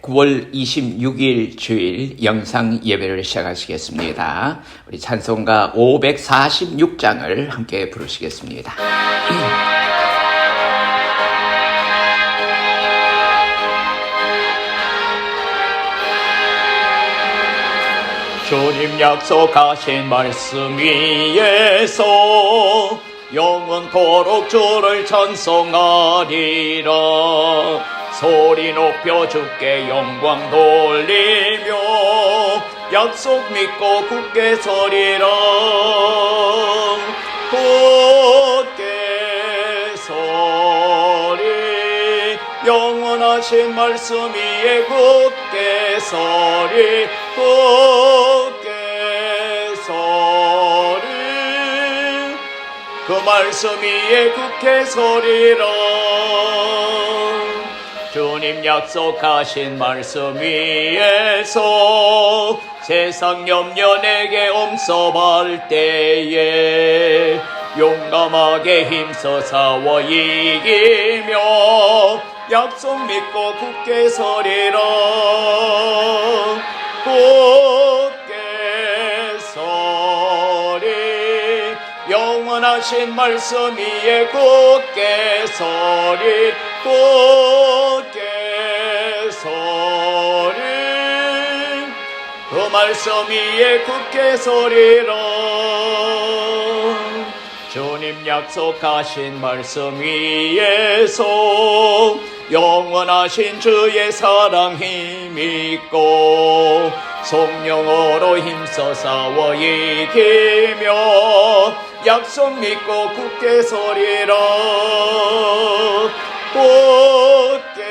9월 26일 주일 영상 예배를 시작하시겠습니다. 우리 찬송가 546장을 함께 부르시겠습니다. 주님 약속하신 말씀 위에서 영원토록 주를 찬송하리라. 소리 높여 주께 영광 돌리며 약속 믿고 굳게 서리라. 굳게 서리 영원하신 말씀 위에 굳게 서리. 굳게 서리 그 말씀 위에 굳게 서리라. 주님 약속하신 말씀 위에서 세상 염려 내게 엄습할 때에 용감하게 힘써 싸워 이기며 약속 믿고 굳게 서리라. 굳게 서리 영원하신 말씀 위에 굳게 서리. 굳게 서리 그 말씀 위에 굳게 서리라. 주님 약속하신 말씀 위에서 영원하신 주의 사랑 힘있고 성령으로 힘써 싸워 이기며 약속 믿고 굳게 서리라. 굳게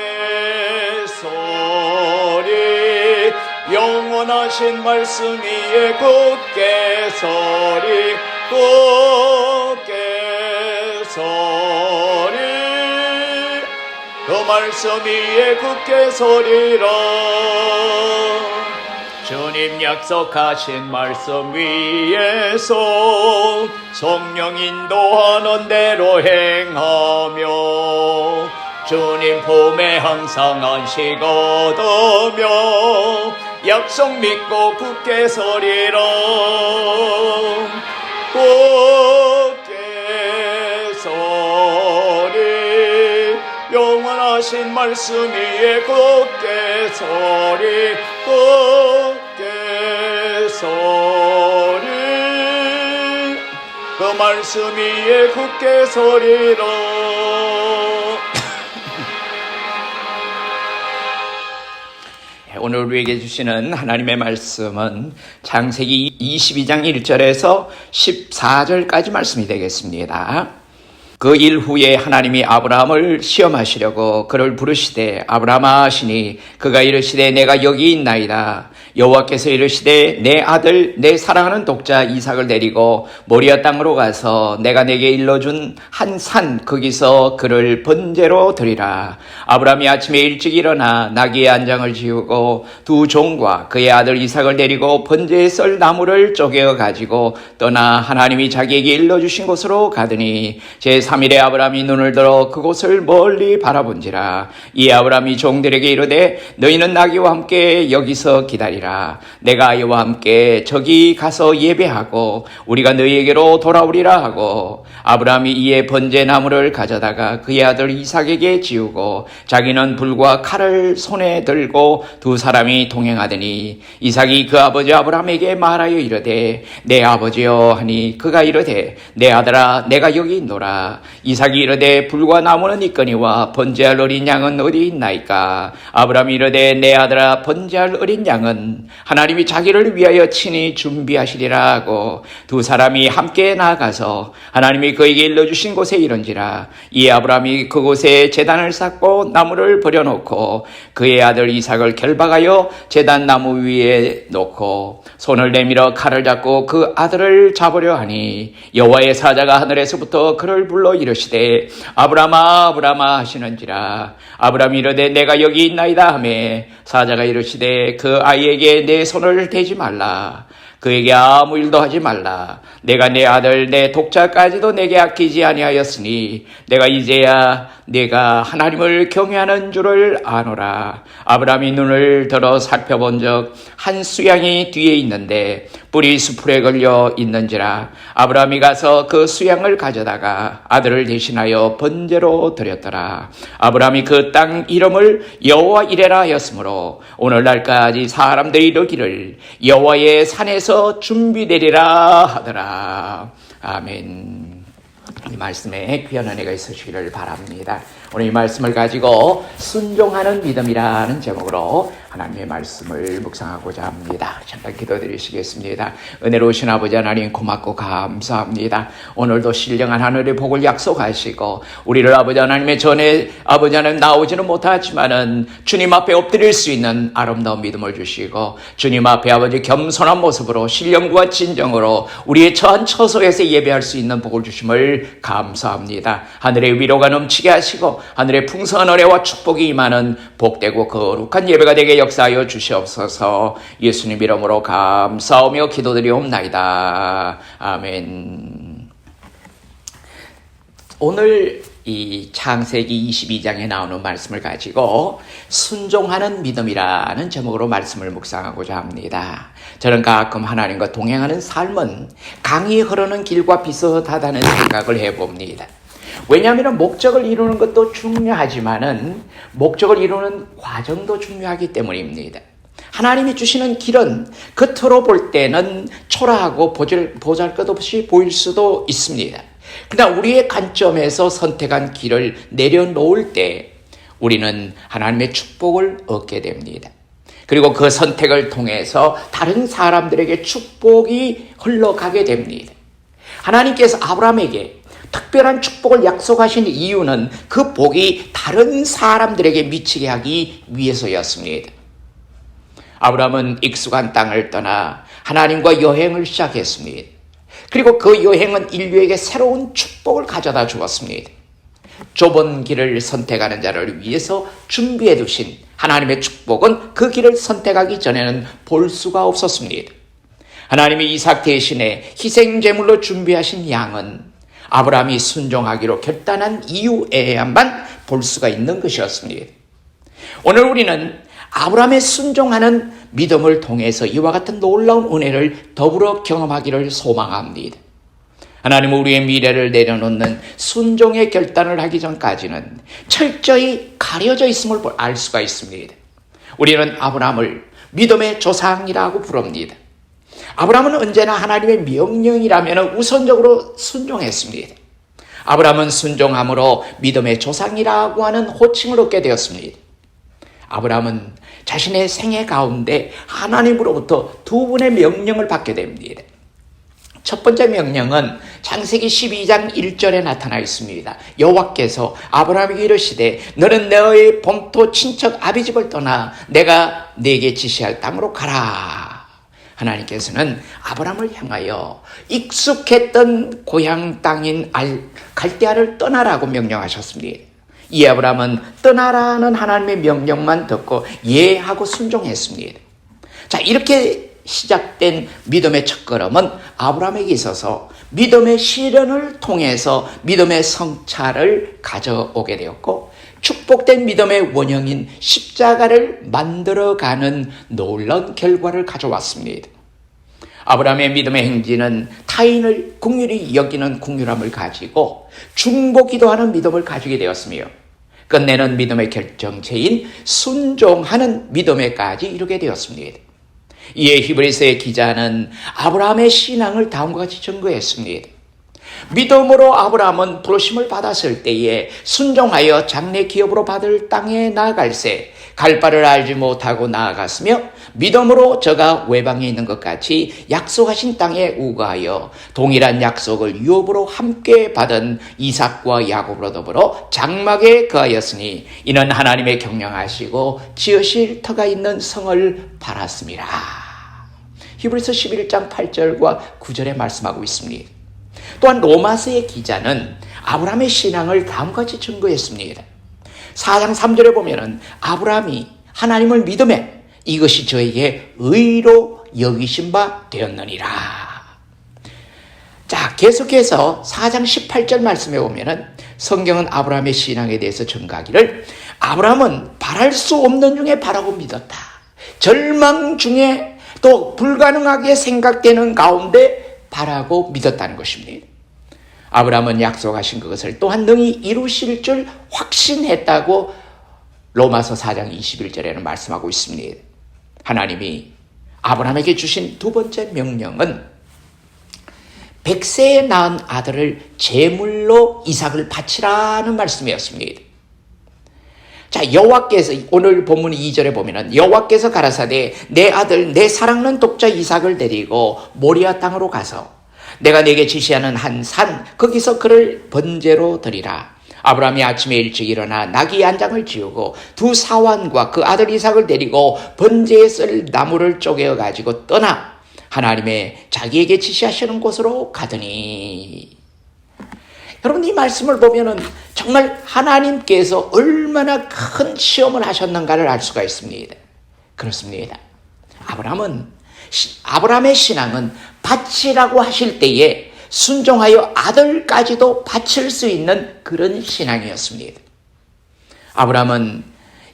서리 영원하신 말씀 위에 굳게 서리. 굳게 서리 그 말씀 위에 굳게 서리라. 주님 약속하신 말씀 위에서 성령 인도하는 대로 행하며 주님 품에 항상 안식 얻으며 약속 믿고 굳게 서리라. 굳게 서리 영원하신 말씀 위에 굳게 서리. 굳게 서리 그 말씀 위에 굳게 서리라. 오늘 우리에게 주시는 하나님의 말씀은 창세기 22장 1절에서 14절까지 말씀이 되겠습니다. 그 일 후에 하나님이 아브라함을 시험하시려고 그를 부르시되 아브라함아 하시니 그가 이르시되 내가 여기 있나이다. 여호와께서 이르시되 내 아들 내 사랑하는 독자 이삭을 데리고 모리아 땅으로 가서 내가 내게 일러준 한 산 거기서 그를 번제로 드리라. 아브라함이 아침에 일찍 일어나 나귀의 안장을 지우고 두 종과 그의 아들 이삭을 데리고 번제에 썰 나무를 쪼개어 가지고 떠나 하나님이 자기에게 일러주신 곳으로 가더니 제3일에 아브라함이 눈을 들어 그곳을 멀리 바라본지라. 이 아브라함이 종들에게 이르되 너희는 나귀와 함께 여기서 기다리라. 내가 아이와 함께 저기 가서 예배하고 우리가 너희에게로 돌아오리라 하고 아브라함이 이에 번제 나무를 가져다가 그의 아들 이삭에게 지우고 자기는 불과 칼을 손에 들고 두 사람이 동행하더니 이삭이 그 아버지 아브라함에게 말하여 이르되 내 아버지여 하니 그가 이르되 내 아들아 내가 여기 있노라. 이삭이 이르되 불과 나무는 있거니와 번제할 어린 양은 어디 있나이까. 아브라함이 이르되 내 아들아 번제할 어린 양은 하나님이 자기를 위하여 친히 준비하시리라 하고 두 사람이 함께 나아가서 하나님이 그에게 일러주신 곳에 이른지라. 이 아브라함이 그곳에 제단을 쌓고 나무를 버려놓고 그의 아들 이삭을 결박하여 제단 나무 위에 놓고 손을 내밀어 칼을 잡고 그 아들을 잡으려 하니 여호와의 사자가 하늘에서부터 그를 불러 이르시되 아브라함아 아브라함아 하시는지라. 아브라함이 이르되 내가 여기 있나이다 하매 사자가 이르시되 그 아이에게 그에게 내 손을 대지 말라. 그에게 아무 일도 하지 말라. 내가 내 아들 내 독자까지도 내게 아끼지 아니하였으니 내가 이제야 내가 하나님을 경외하는 줄을 아노라. 아브라함이 눈을 들어 살펴본 적 한 수양이 뒤에 있는데 뿔이 수풀에 걸려 있는지라. 아브라함이 가서 그 수양을 가져다가 아들을 대신하여 번제로 드렸더라. 아브라함이 그 땅 이름을 여호와 이레라 하였으므로 오늘날까지 사람들이 이르기를 여호와의 산에서 준비되리라 하더라. 아멘. 이 말씀에 귀한 은혜가 있으시기를 바랍니다. 오늘 이 말씀을 가지고 순종하는 믿음이라는 제목으로 하나님의 말씀을 묵상하고자 합니다. 잠깐 기도드리시겠습니다. 은혜로우신 아버지 하나님 고맙고 감사합니다. 오늘도 신령한 하늘의 복을 약속하시고 우리를 아버지 하나님의 전에 아버지 하나님 나오지는 못하지만은 주님 앞에 엎드릴 수 있는 아름다운 믿음을 주시고 주님 앞에 아버지 겸손한 모습으로 신령과 진정으로 우리의 처한 처소에서 예배할 수 있는 복을 주심을 감사합니다. 하늘의 위로가 넘치게 하시고 하늘의 풍성한 은혜와 축복이 임하는 복되고 거룩한 예배가 되게 역사하여 주시옵소서. 예수님 이름으로 감사하며 기도드리옵나이다. 아멘. 오늘 이 창세기 22장에 나오는 말씀을 가지고 순종하는 믿음이라는 제목으로 말씀을 묵상하고자 합니다. 저는 가끔 하나님과 동행하는 삶은 강이 흐르는 길과 비슷하다는 생각을 해봅니다. 왜냐하면 목적을 이루는 것도 중요하지만은 목적을 이루는 과정도 중요하기 때문입니다. 하나님이 주시는 길은 겉으로 볼 때는 초라하고 보잘것없이 보일 수도 있습니다. 그러나 우리의 관점에서 선택한 길을 내려놓을 때 우리는 하나님의 축복을 얻게 됩니다. 그리고 그 선택을 통해서 다른 사람들에게 축복이 흘러가게 됩니다. 하나님께서 아브라함에게 특별한 축복을 약속하신 이유는 그 복이 다른 사람들에게 미치게 하기 위해서였습니다. 아브라함은 익숙한 땅을 떠나 하나님과 여행을 시작했습니다. 그리고 그 여행은 인류에게 새로운 축복을 가져다 주었습니다. 좁은 길을 선택하는 자를 위해서 준비해 두신 하나님의 축복은 그 길을 선택하기 전에는 볼 수가 없었습니다. 하나님이 이삭 대신에 희생제물로 준비하신 양은 아브라함이 순종하기로 결단한 이유에야만 볼 수가 있는 것이었습니다. 오늘 우리는 아브라함의 순종하는 믿음을 통해서 이와 같은 놀라운 은혜를 더불어 경험하기를 소망합니다. 하나님은 우리의 미래를 내려놓는 순종의 결단을 하기 전까지는 철저히 가려져 있음을 알 수가 있습니다. 우리는 아브라함을 믿음의 조상이라고 부릅니다. 아브라함은 언제나 하나님의 명령이라면 우선적으로 순종했습니다. 아브라함은 순종함으로 믿음의 조상이라고 하는 호칭을 얻게 되었습니다. 아브라함은 자신의 생애 가운데 하나님으로부터 두 분의 명령을 받게 됩니다. 첫 번째 명령은 창세기 12장 1절에 나타나 있습니다. 여호와께서 아브라함에게 이르시되 너는 너의 본토 친척 아비집을 떠나 내가 네게 지시할 땅으로 가라. 하나님께서는 아브라함을 향하여 익숙했던 고향 땅인 갈대아를 떠나라고 명령하셨습니다. 이 아브라함은 떠나라는 하나님의 명령만 듣고 예 하고 순종했습니다. 자, 이렇게 시작된 믿음의 첫걸음은 아브라함에게 있어서 믿음의 시련을 통해서 믿음의 성찰을 가져오게 되었고 축복된 믿음의 원형인 십자가를 만들어가는 놀라운 결과를 가져왔습니다. 아브라함의 믿음의 행진은 타인을 긍휼히 여기는 긍휼함을 가지고 중보기도 하는 믿음을 가지게 되었으며 끝내는 믿음의 결정체인 순종하는 믿음에까지 이르게 되었습니다. 이에 히브리서의 기자는 아브라함의 신앙을 다음과 같이 증거했습니다. 믿음으로 아브라함은 부르심을 받았을 때에 순종하여 장래 기업으로 받을 땅에 나아갈새 갈 바를 알지 못하고 나아갔으며 믿음으로 저가 외방에 있는 것 같이 약속하신 땅에 우거하여 동일한 약속을 유업으로 함께 받은 이삭과 야곱으로 더불어 장막에 거하였으니 이는 하나님의 경영하시고 지으실 터가 있는 성을 바랐습니다. 히브리서 11장 8절과 9절에 말씀하고 있습니다. 또한 로마서의 기자는 아브라함의 신앙을 다음과 같이 증거했습니다. 4장 3절에 보면은 아브라함이 하나님을 믿음에 이것이 저에게 의로 여기신 바 되었느니라. 자, 계속해서 4장 18절 말씀에 보면은 성경은 아브라함의 신앙에 대해서 증가하기를 아브라함은 바랄 수 없는 중에 바라고 믿었다. 절망 중에 또 불가능하게 생각되는 가운데 바라고 믿었다는 것입니다. 아브라함은 약속하신 그것을 또한 능히 이루실 줄 확신했다고 로마서 4장 21절에는 말씀하고 있습니다. 하나님이 아브라함에게 주신 두 번째 명령은 100세에 낳은 아들을 제물로 이삭을 바치라는 말씀이었습니다. 자, 여호와께서 오늘 본문 2절에 보면은 여호와께서 가라사대 내 아들 내 사랑하는 독자 이삭을 데리고 모리아 땅으로 가서 내가 내게 지시하는 한 산 거기서 그를 번제로 드리라. 아브라함이 아침에 일찍 일어나 나귀 한 장을 지우고 두 사환과 그 아들 이삭을 데리고 번제에 쓸 나무를 쪼개어 가지고 떠나 하나님의 자기에게 지시하시는 곳으로 가더니, 여러분 이 말씀을 보면은 정말 하나님께서 얼마나 큰 시험을 하셨는가를 알 수가 있습니다. 그렇습니다. 아브라함의 신앙은 바치라고 하실 때에 순종하여 아들까지도 바칠 수 있는 그런 신앙이었습니다. 아브라함은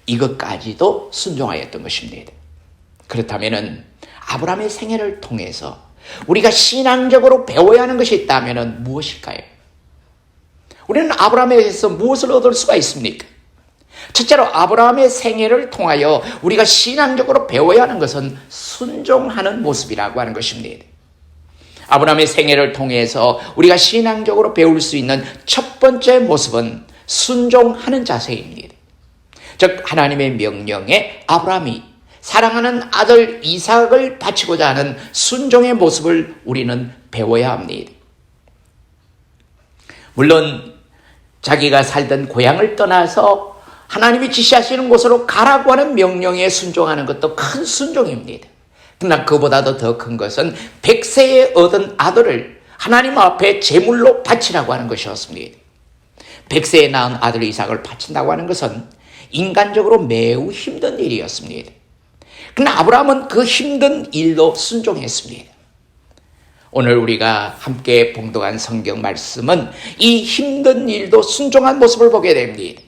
이것까지도 순종하였던 것입니다. 그렇다면은 아브라함의 생애를 통해서 우리가 신앙적으로 배워야 하는 것이 있다면 무엇일까요? 우리는 아브라함에게서 무엇을 얻을 수가 있습니까? 첫째로 아브라함의 생애를 통하여 우리가 신앙적으로 배워야 하는 것은 순종하는 모습이라고 하는 것입니다. 아브라함의 생애를 통해서 우리가 신앙적으로 배울 수 있는 첫 번째 모습은 순종하는 자세입니다. 즉 하나님의 명령에 아브라함이 사랑하는 아들 이삭을 바치고자 하는 순종의 모습을 우리는 배워야 합니다. 물론 자기가 살던 고향을 떠나서 하나님이 지시하시는 곳으로 가라고 하는 명령에 순종하는 것도 큰 순종입니다. 그러나 그보다도 더 큰 것은 100세에 얻은 아들을 하나님 앞에 제물로 바치라고 하는 것이었습니다. 100세에 낳은 아들 이삭을 바친다고 하는 것은 인간적으로 매우 힘든 일이었습니다. 그러나 아브라함은 그 힘든 일도 순종했습니다. 오늘 우리가 함께 봉독한 성경 말씀은 이 힘든 일도 순종한 모습을 보게 됩니다.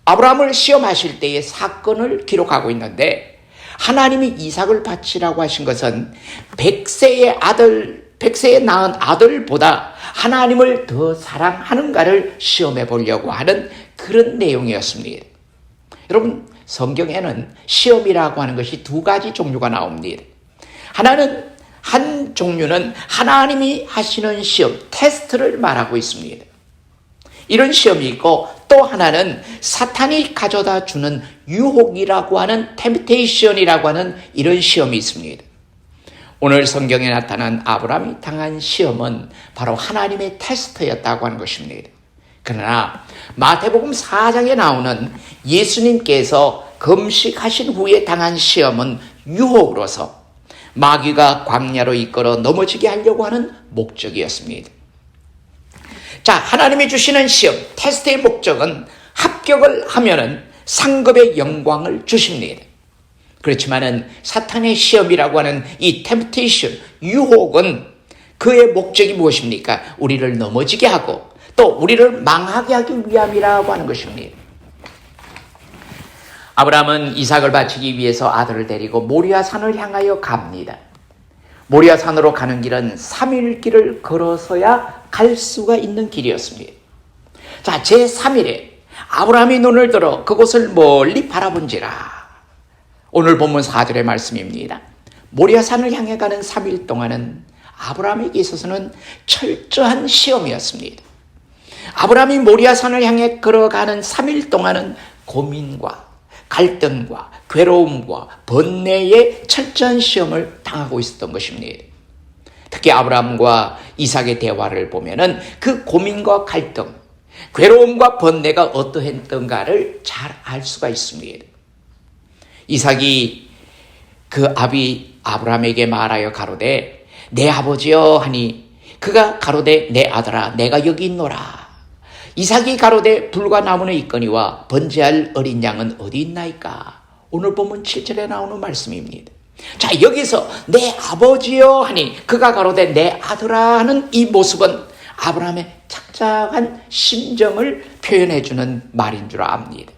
아브라함을 시험하실 때의 사건을 기록하고 있는데 하나님이 이삭을 바치라고 하신 것은 100세에 낳은 아들보다 하나님을 더 사랑하는가를 시험해 보려고 하는 그런 내용이었습니다. 여러분, 성경에는 시험이라고 하는 것이 두 가지 종류가 나옵니다. 한 종류는 하나님이 하시는 시험, 테스트를 말하고 있습니다. 이런 시험이 있고 또 하나는 사탄이 가져다 주는 유혹이라고 하는 템프테이션이라고 하는 이런 시험이 있습니다. 오늘 성경에 나타난 아브라함이 당한 시험은 바로 하나님의 테스트였다고 하는 것입니다. 그러나 마태복음 4장에 나오는 예수님께서 금식하신 후에 당한 시험은 유혹으로서 마귀가 광야로 이끌어 넘어지게 하려고 하는 목적이었습니다. 자, 하나님이 주시는 시험, 테스트의 목적은 합격을 하면은 상급의 영광을 주십니다. 그렇지만은 사탄의 시험이라고 하는 이 템프테이션, 유혹은 그의 목적이 무엇입니까? 우리를 넘어지게 하고 또 우리를 망하게 하기 위함이라고 하는 것입니다. 아브라함은 이삭을 바치기 위해서 아들을 데리고 모리아 산을 향하여 갑니다. 모리아 산으로 가는 길은 3일 길을 걸어서야 갈 수가 있는 길이었습니다. 자, 제3일에 아브라함이 눈을 들어 그곳을 멀리 바라본지라. 오늘 본문 4절의 말씀입니다. 모리아 산을 향해 가는 3일 동안은 아브라함에게 있어서는 철저한 시험이었습니다. 아브라함이 모리아 산을 향해 걸어가는 3일 동안은 고민과 갈등과 괴로움과 번뇌의 철저한 시험을 당하고 있었던 것입니다. 특히 아브라함과 이삭의 대화를 보면은 그 고민과 갈등, 괴로움과 번뇌가 어떠했던가를 잘 알 수가 있습니다. 이삭이 그 아비 아브라함에게 말하여 가로되 내 아버지여 하니 그가 가로되 내 아들아 내가 여기 있노라. 이삭이 가로되 불과 나무는 있거니와 번제할 어린 양은 어디 있나이까. 오늘 보면 7절에 나오는 말씀입니다. 자, 여기서 내 아버지여 하니 그가 가로되 내 아들아 하는 이 모습은 아브라함의 착잡한 심정을 표현해주는 말인 줄 압니다.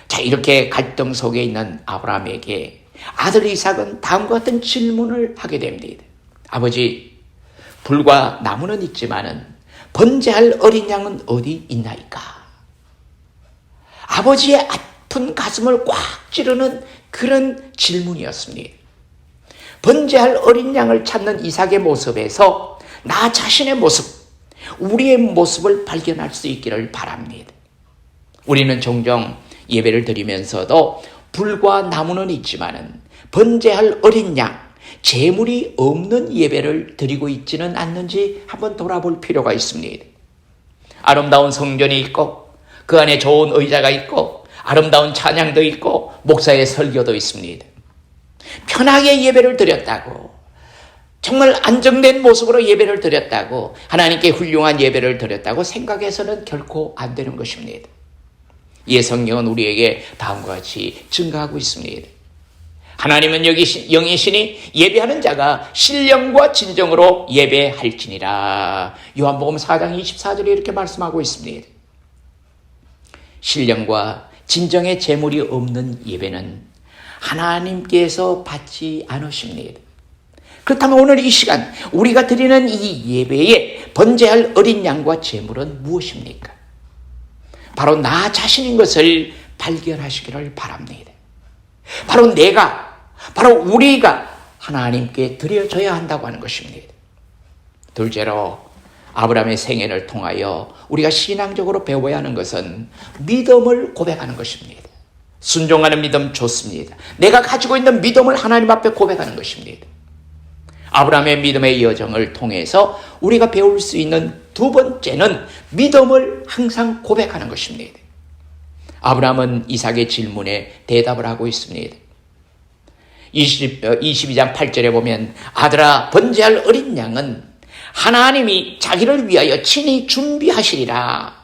자, 이렇게 갈등 속에 있는 아브라함에게 아들 이삭은 다음과 같은 질문을 하게 됩니다. 아버지, 불과 나무는 있지만은 번제할 어린 양은 어디 있나이까? 아버지의 아픈 가슴을 꽉 찌르는 그런 질문이었습니다. 번제할 어린 양을 찾는 이삭의 모습에서 나 자신의 모습, 우리의 모습을 발견할 수 있기를 바랍니다. 우리는 종종 예배를 드리면서도 불과 나무는 있지만은 번제할 어린 양, 제물이 없는 예배를 드리고 있지는 않는지 한번 돌아볼 필요가 있습니다. 아름다운 성전이 있고 그 안에 좋은 의자가 있고 아름다운 찬양도 있고 목사의 설교도 있습니다. 편하게 예배를 드렸다고, 정말 안정된 모습으로 예배를 드렸다고, 하나님께 훌륭한 예배를 드렸다고 생각해서는 결코 안 되는 것입니다. 이 성경은 우리에게 다음과 같이 증거하고 있습니다. 하나님은 영이시니 예배하는 자가 신령과 진정으로 예배할지니라. 요한복음 4장 24절에 이렇게 말씀하고 있습니다. 신령과 진정의 제물이 없는 예배는 하나님께서 받지 않으십니다. 그렇다면 오늘 이 시간 우리가 드리는 이 예배에 번제할 어린 양과 제물은 무엇입니까? 바로 나 자신인 것을 발견하시기를 바랍니다. 바로 내가, 바로 우리가 하나님께 드려져야 한다고 하는 것입니다. 둘째로 아브라함의 생애를 통하여 우리가 신앙적으로 배워야 하는 것은 믿음을 고백하는 것입니다. 순종하는 믿음 좋습니다. 내가 가지고 있는 믿음을 하나님 앞에 고백하는 것입니다. 아브라함의 믿음의 여정을 통해서 우리가 배울 수 있는 두 번째는 믿음을 항상 고백하는 것입니다. 아브라함은 이삭의 질문에 대답을 하고 있습니다. 22장 8절에 보면 아들아 번제할 어린 양은 하나님이 자기를 위하여 친히 준비하시리라.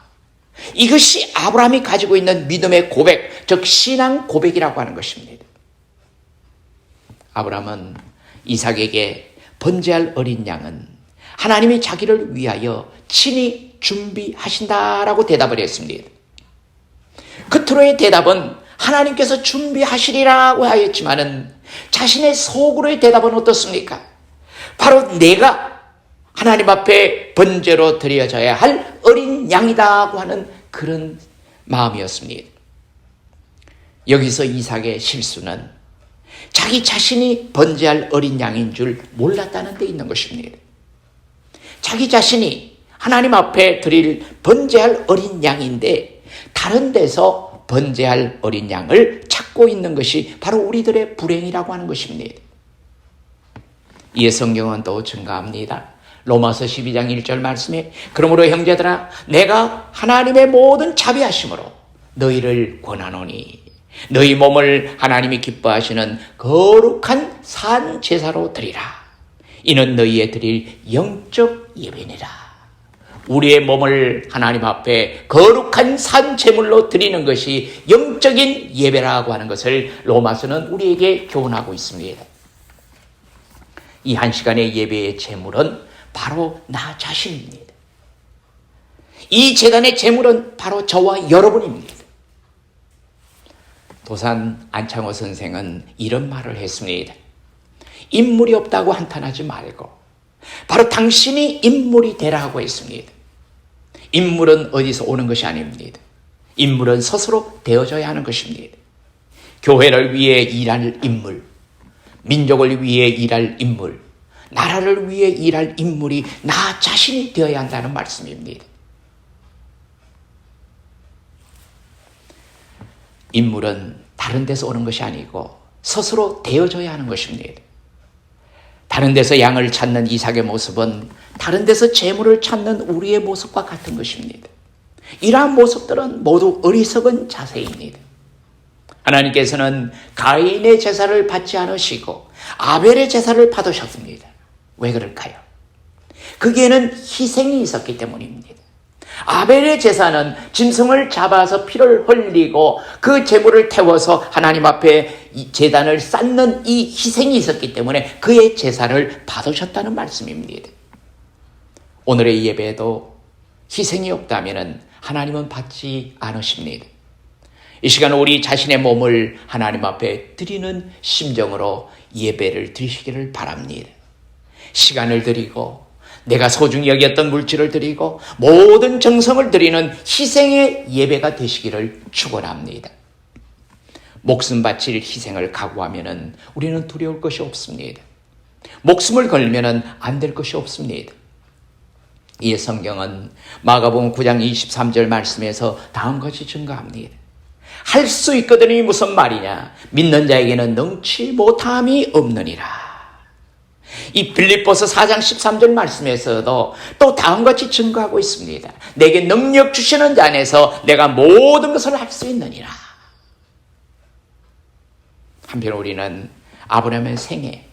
이것이 아브라함이 가지고 있는 믿음의 고백, 즉 신앙 고백이라고 하는 것입니다. 아브라함은 이삭에게 번제할 어린 양은 하나님이 자기를 위하여 친히 준비하신다라고 대답을 했습니다. 겉으로의 대답은 하나님께서 준비하시리라고 하였지만은 자신의 속으로의 대답은 어떻습니까? 바로 내가 하나님 앞에 번제로 드려져야 할 어린 양이다고 하는 그런 마음이었습니다. 여기서 이삭의 실수는 자기 자신이 번제할 어린 양인 줄 몰랐다는 데 있는 것입니다. 자기 자신이 하나님 앞에 드릴 번제할 어린 양인데 다른 데서 번제할 어린 양을 찾고 있는 것이 바로 우리들의 불행이라고 하는 것입니다. 이에 성경은 또 증가합니다. 로마서 12장 1절 말씀에 그러므로 형제들아 내가 하나님의 모든 자비하심으로 너희를 권하노니 너희 몸을 하나님이 기뻐하시는 거룩한 산 제사로 드리라. 이는 너희의 드릴 영적 예배니라. 우리의 몸을 하나님 앞에 거룩한 산 제물로 드리는 것이 영적인 예배라고 하는 것을 로마서는 우리에게 교훈하고 있습니다. 이 한 시간의 예배의 제물은 바로 나 자신입니다. 이 제단의 제물은 바로 저와 여러분입니다. 도산 안창호 선생은 이런 말을 했습니다. 인물이 없다고 한탄하지 말고 바로 당신이 인물이 되라고 했습니다. 인물은 어디서 오는 것이 아닙니다. 인물은 스스로 되어져야 하는 것입니다. 교회를 위해 일할 인물, 민족을 위해 일할 인물, 나라를 위해 일할 인물이 나 자신이 되어야 한다는 말씀입니다. 인물은 다른 데서 오는 것이 아니고 스스로 되어져야 하는 것입니다. 다른 데서 양을 찾는 이삭의 모습은 다른 데서 재물을 찾는 우리의 모습과 같은 것입니다. 이러한 모습들은 모두 어리석은 자세입니다. 하나님께서는 가인의 제사를 받지 않으시고 아벨의 제사를 받으셨습니다. 왜 그럴까요? 거기에는 희생이 있었기 때문입니다. 아벨의 제사는 짐승을 잡아서 피를 흘리고 그 제물을 태워서 하나님 앞에 이 제단을 쌓는 이 희생이 있었기 때문에 그의 제사를 받으셨다는 말씀입니다. 오늘의 예배도 희생이 없다면 하나님은 받지 않으십니다. 이 시간 우리 자신의 몸을 하나님 앞에 드리는 심정으로 예배를 드리시기를 바랍니다. 시간을 드리고 내가 소중히 여겼던 물질을 드리고 모든 정성을 드리는 희생의 예배가 되시기를 축원합니다. 목숨 바칠 희생을 각오하면 우리는 두려울 것이 없습니다. 목숨을 걸면 안 될 것이 없습니다. 이 성경은 마가복음 9장 23절 말씀에서 다음같이 증거합니다. 할 수 있거든이 무슨 말이냐? 믿는 자에게는 능치 못함이 없느니라. 이 빌립보서 4장 13절 말씀에서도 또 다음같이 증거하고 있습니다. 내게 능력 주시는 자 안에서 내가 모든 것을 할 수 있느니라. 한편 우리는 아브라함의 생애,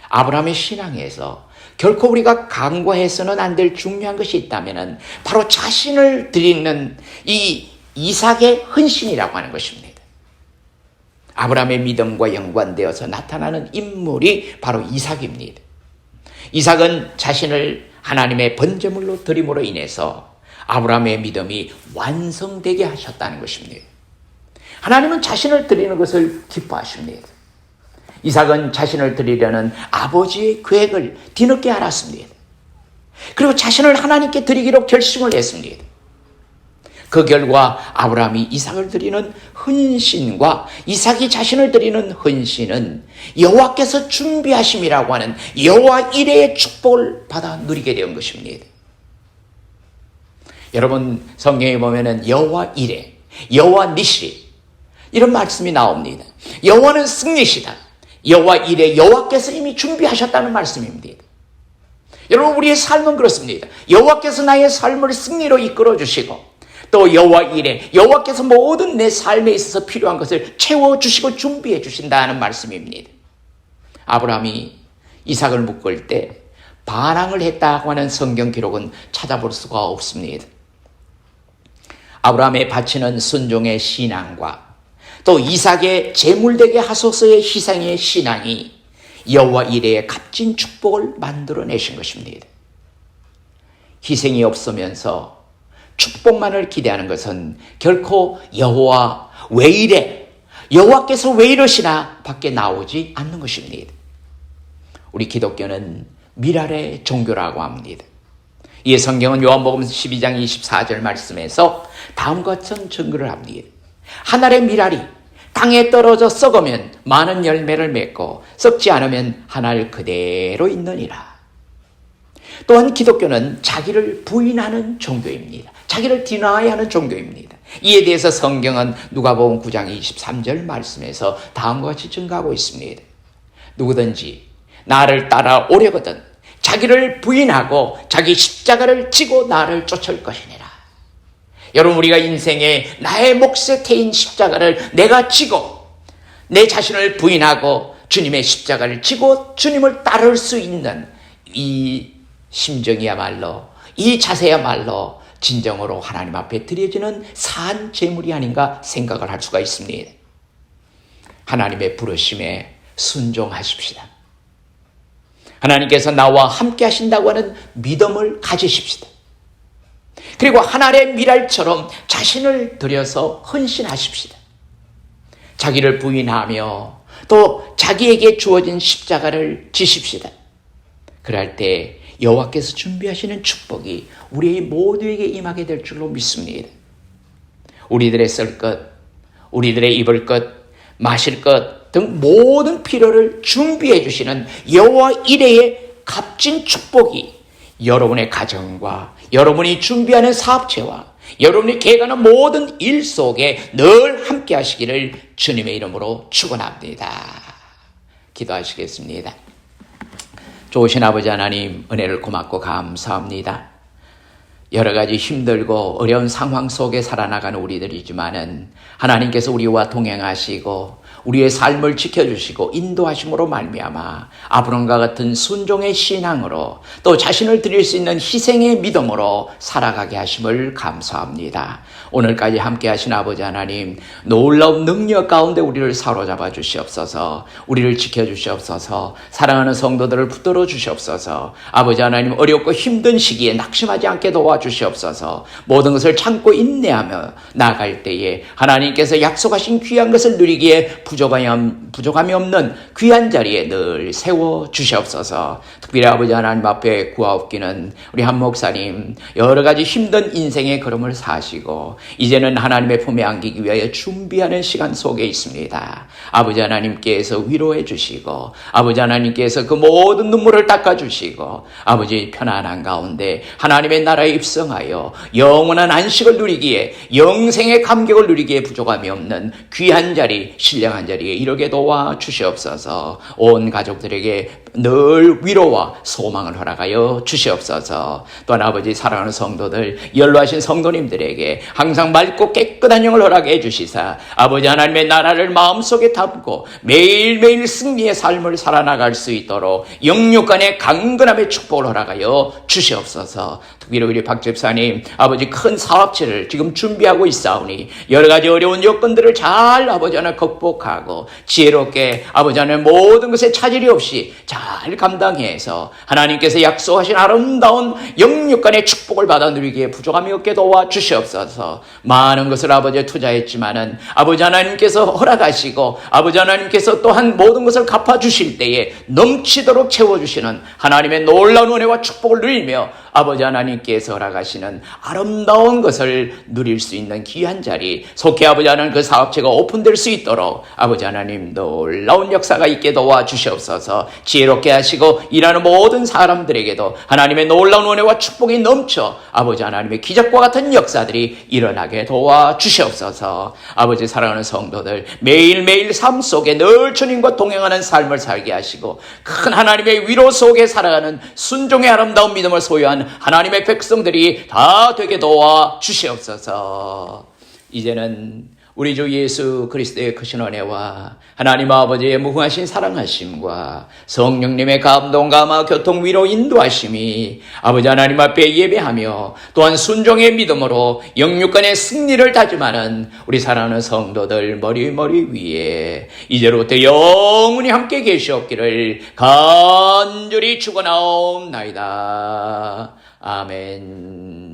아브라함의 신앙에서 결코 우리가 간과해서는 안 될 중요한 것이 있다면 바로 자신을 드리는 이 이삭의 헌신이라고 하는 것입니다. 아브라함의 믿음과 연관되어서 나타나는 인물이 바로 이삭입니다. 이삭은 자신을 하나님의 번제물로 드림으로 인해서 아브라함의 믿음이 완성되게 하셨다는 것입니다. 하나님은 자신을 드리는 것을 기뻐하십니다. 이삭은 자신을 드리려는 아버지의 계획을 뒤늦게 알았습니다. 그리고 자신을 하나님께 드리기로 결심을 했습니다. 그 결과 아브라함이 이삭을 드리는 헌신과 이삭이 자신을 드리는 헌신은 여호와께서 준비하심이라고 하는 여호와 이레의 축복을 받아 누리게 된 것입니다. 여러분 성경에 보면은 여호와 이레, 여호와 니시 이런 말씀이 나옵니다. 여호와는 승리시다. 여호와 이레, 여호와께서 이미 준비하셨다는 말씀입니다. 여러분 우리의 삶은 그렇습니다. 여호와께서 나의 삶을 승리로 이끌어 주시고 또 여호와 이레, 여호와께서 모든 내 삶에 있어서 필요한 것을 채워주시고 준비해 주신다는 말씀입니다. 아브라함이 이삭을 묶을 때 반항을 했다고 하는 성경 기록은 찾아볼 수가 없습니다. 아브라함의 바치는 순종의 신앙과 또 이삭의 제물되게 하소서의 희생의 신앙이 여호와 이레의 값진 축복을 만들어내신 것입니다. 희생이 없으면서 축복만을 기대하는 것은 결코 여호와 왜 이래? 여호와께서 왜 이러시나? 밖에 나오지 않는 것입니다. 우리 기독교는 미랄의 종교라고 합니다. 이 성경은 요한복음 12장 24절 말씀에서 다음과 같은 증거를 합니다. 한 알의 미랄이 땅에 떨어져 썩으면 많은 열매를 맺고 썩지 않으면 한 알 그대로 있느니라. 또한 기독교는 자기를 부인하는 종교입니다. 자기를 디나이하는 종교입니다. 이에 대해서 성경은 누가복음 9장 23절 말씀에서 다음과 같이 증거하고 있습니다. 누구든지 나를 따라 오려거든 자기를 부인하고 자기 십자가를 지고 나를 쫓을 것이니라. 여러분 우리가 인생에 나의 몫에 태인 십자가를 내가 지고 내 자신을 부인하고 주님의 십자가를 지고 주님을 따를 수 있는 이 심정이야말로 이 자세야말로 진정으로 하나님 앞에 드려지는 산 제물이 아닌가 생각을 할 수가 있습니다. 하나님의 부르심에 순종하십시다. 하나님께서 나와 함께 하신다고 하는 믿음을 가지십시다. 그리고 한 알의 미랄처럼 자신을 들여서 헌신하십시다. 자기를 부인하며 또 자기에게 주어진 십자가를 지십시다. 그럴 때 여호와께서 준비하시는 축복이 우리 모두에게 임하게 될 줄로 믿습니다. 우리들의 쓸 것, 우리들의 입을 것, 마실 것 등 모든 필요를 준비해 주시는 여호와 이레의 값진 축복이 여러분의 가정과 여러분이 준비하는 사업체와 여러분이 계획하는 모든 일 속에 늘 함께 하시기를 주님의 이름으로 축원합니다. 기도하시겠습니다. 좋으신 아버지 하나님, 은혜를 고맙고 감사합니다. 여러 가지 힘들고 어려운 상황 속에 살아나가는 우리들이지만은 하나님께서 우리와 동행하시고 우리의 삶을 지켜주시고 인도하심으로 말미암아 아브람과 같은 순종의 신앙으로 또 자신을 드릴 수 있는 희생의 믿음으로 살아가게 하심을 감사합니다. 오늘까지 함께 하신 아버지 하나님, 놀라운 능력 가운데 우리를 사로잡아 주시옵소서. 우리를 지켜주시옵소서. 사랑하는 성도들을 붙들어 주시옵소서. 아버지 하나님, 어렵고 힘든 시기에 낙심하지 않게 도와주시옵소서. 모든 것을 참고 인내하며 나아갈 때에 하나님께서 약속하신 귀한 것을 누리기에 부족함이 없는 귀한 자리에 늘 세워주시옵소서. 특별히 아버지 하나님 앞에 구하옵기는 우리 한 목사님, 여러 가지 힘든 인생의 걸음을 사시고 이제는 하나님의 품에 안기기 위하여 준비하는 시간 속에 있습니다. 아버지 하나님께서 위로해 주시고 아버지 하나님께서 그 모든 눈물을 닦아주시고 아버지 편안한 가운데 하나님의 나라에 입성하여 영원한 안식을 누리기에 영생의 감격을 누리기에 부족함이 없는 귀한 자리, 신령한 자리에 이르게 도와주시옵소서. 온 가족들에게 늘 위로와 소망을 허락하여 주시옵소서. 또한 아버지 사랑하는 성도들, 연로하신 성도님들에게 항상 맑고 깨끗한 영을 허락해 주시사 아버지 하나님의 나라를 마음속에 담고 매일매일 승리의 삶을 살아나갈 수 있도록 영육간의 강건함의 축복을 허락하여 주시옵소서. 특별히 우리 박 집사님 아버지 큰 사업체를 지금 준비하고 있사오니 여러 가지 어려운 여건들을 잘 아버지 하나 극복하고 지혜롭게 아버지 하나님 모든 것에 차질이 없이 잘 감당해서 하나님께서 약속하신 아름다운 영육간의 축복을 받아 누리기에 부족함이 없게 도와주시옵소서. 많은 것을 아버지에 투자했지만은 아버지 하나님께서 허락하시고 아버지 하나님께서 또한 모든 것을 갚아주실 때에 넘치도록 채워주시는 하나님의 놀라운 은혜와 축복을 누리며 아버지 하나님께서 허락하시는 아름다운 것을 누릴 수 있는 귀한 자리 속히 아버지 하나님 그 사업체가 오픈될 수 있도록 아버지 하나님 놀라운 역사가 있게 도와주시옵소서. 지혜롭게 하시고 일하는 모든 사람들에게도 하나님의 놀라운 은혜와 축복이 넘쳐 아버지 하나님의 기적과 같은 역사들이 일어나게 도와주시옵소서. 아버지 사랑하는 성도들 매일매일 삶 속에 늘 주님과 동행하는 삶을 살게 하시고 큰 하나님의 위로 속에 살아가는 순종의 아름다운 믿음을 소유한 하나님의 백성들이 다 되게 도와주시옵소서. 이제는 우리 주 예수 그리스도의 크신 은혜와 하나님 아버지의 무궁하신 사랑하심과 성령님의 감동, 감화, 교통, 위로, 인도하심이 아버지 하나님 앞에 예배하며 또한 순종의 믿음으로 영육간의 승리를 다짐하는 우리 사랑하는 성도들 머리 위에 이제로부터 영원히 함께 계시옵기를 간절히 축원하옵나이다. 아멘.